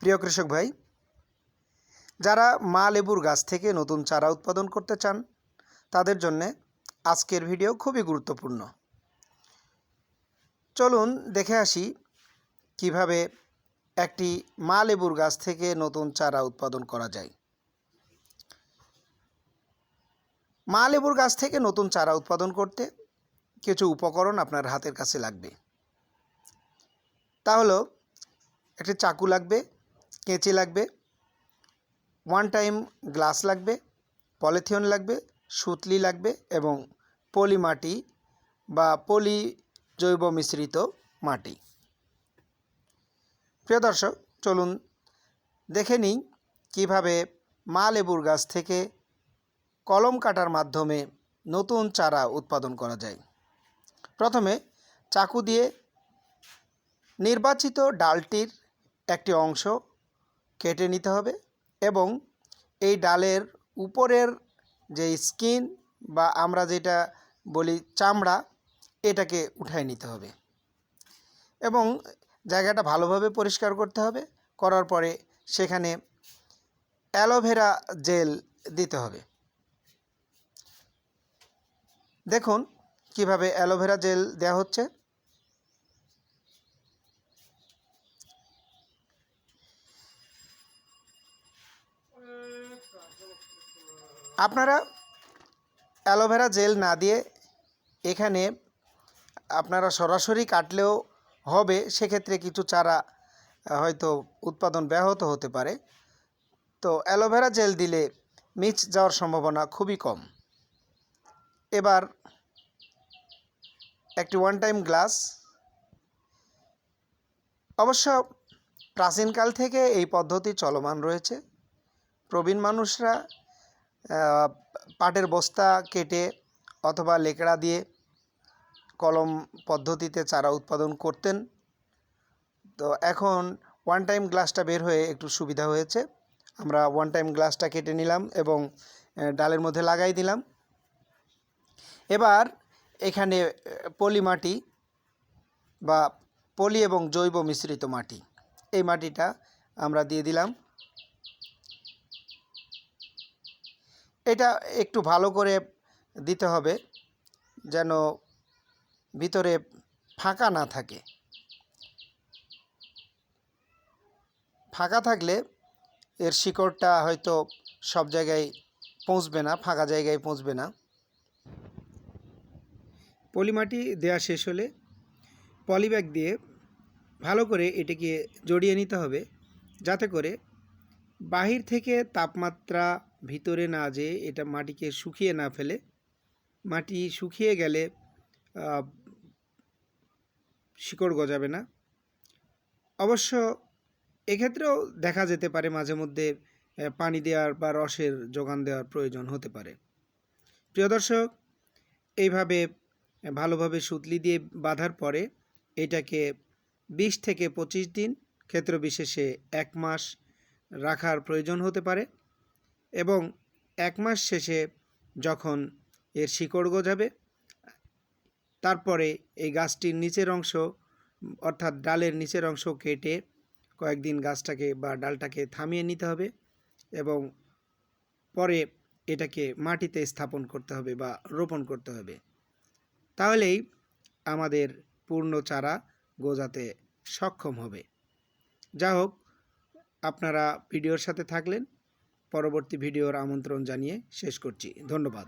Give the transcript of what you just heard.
প্রিয় কৃষক ভাই, যারা মা লেবুর গাছ থেকে নতুন চারা উৎপাদন করতে চান তাদের জন্য আজকের ভিডিও খুবই গুরুত্বপূর্ণ। চলুন দেখে আসি কিভাবে একটি মা লেবুর গাছ থেকে নতুন চারা উৎপাদন করা যায়। মা লেবুর গাছ থেকে নতুন চারা উৎপাদন করতে কিছু উপকরণ আপনার হাতের কাছে লাগবে। তা হলো একটি চাকু লাগবে, কেঁচি লাগবে, ওয়ান টাইম গ্লাস লাগবে, পলিথিন লাগবে, সুতলি লাগবে এবং পলি মাটি বা পলি জৈব মিশ্রিত মাটি। প্রিয় দর্শক, চলুন দেখে নিই কীভাবে মা লেবুর গাছ থেকে কলম কাটার মাধ্যমে নতুন চারা উৎপাদন করা যায়। প্রথমে চাকু দিয়ে নির্বাচিত ডালটির একটি অংশ কেটে নিতে হবে এবং এই ডালের উপরের যে স্কিন বা আমরা যেটা বলি চামড়া, এটাকে উঠায় নিতে হবে এবং জায়গাটা ভালোভাবে পরিষ্কার করতে হবে। করার পরে সেখানে অ্যালোভেরা জেল দিতে হবে। দেখুন কিভাবে অ্যালোভেরা জেল দেওয়া হচ্ছে। আপনারা অ্যালোভেরা জেল না দিয়ে এখানে আপনারা সরাসরি কাটলেও হবে, সেক্ষেত্রে কিছু চারা হয়তো উৎপাদন ব্যাহত হতে পারে। তো অ্যালোভেরা জেল দিলে মিচ যাওয়ার সম্ভাবনা খুবই কম। এবার একটি ওয়ান টাইম গ্লাস, অবশ্য প্রাচীনকাল থেকে এই পদ্ধতি চলমান রয়েছে। প্রবীণ মানুষরা পাটের বস্তা কেটে অথবা লেকড়া দিয়ে কলম পদ্ধতিতে চারা উৎপাদন করতেন। তো এখন ওয়ান টাইম গ্লাসটা বের হয়ে একটু সুবিধা হয়েছে। আমরা ওয়ান টাইম গ্লাসটা কেটে নিলাম এবং ডালের মধ্যে লাগাই দিলাম। এবার এখানে পলি মাটি বা পলি এবং জৈব মিশ্রিত মাটি, এই মাটিটা আমরা দিয়ে দিলাম। এটা একটু ভালো করে দিতে হবে যেন ভিতরে ফাঁকা না থাকে। ফাঁকা থাকলে এর শিকড়টা হয়তো সব জায়গায় পৌঁছবে না, ফাঁকা জায়গায় পৌঁছবে না। পলিমাটি দেওয়া শেষ হলে পলিব্যাগ দিয়ে ভালো করে এটিকে জড়িয়ে নিতে হবে, যাতে করে বাহির থেকে তাপমাত্রা ভিতরে না যেয়ে এটা মাটিকে শুকিয়ে না ফেলে। মাটি শুকিয়ে গেলে শিকড় গজাবে না। অবশ্য এক্ষেত্রেও দেখা যেতে পারে মাঝে মধ্যে পানি দেওয়ার বা রসের যোগান দেওয়ার প্রয়োজন হতে পারে। প্রিয় দর্শক, এইভাবে ভালোভাবে সুতলি দিয়ে বাঁধার পরে এটাকে 20 থেকে 25 দিন, ক্ষেত্র বিশেষে 1 মাস রাখার প্রয়োজন হতে পারে এবং 1 মাস শেষে যখন এর শিকড় গজাবে, তারপরে এই গাছটির নিচের অংশ অর্থাৎ ডালের নিচের অংশ কেটে কয়েকদিন গাছটাকে বা ডালটাকে থামিয়ে নিতে হবে এবং পরে এটাকে মাটিতে স্থাপন করতে হবে বা রোপণ করতে হবে। তাহলেই আমাদের পূর্ণ চারা গজাতে সক্ষম হবে। যা হোক, আপনারা ভিডিওর সাথে থাকলেন। পরবর্তী ভিডিওর আমন্ত্রণ জানিয়ে শেষ করছি। ধন্যবাদ।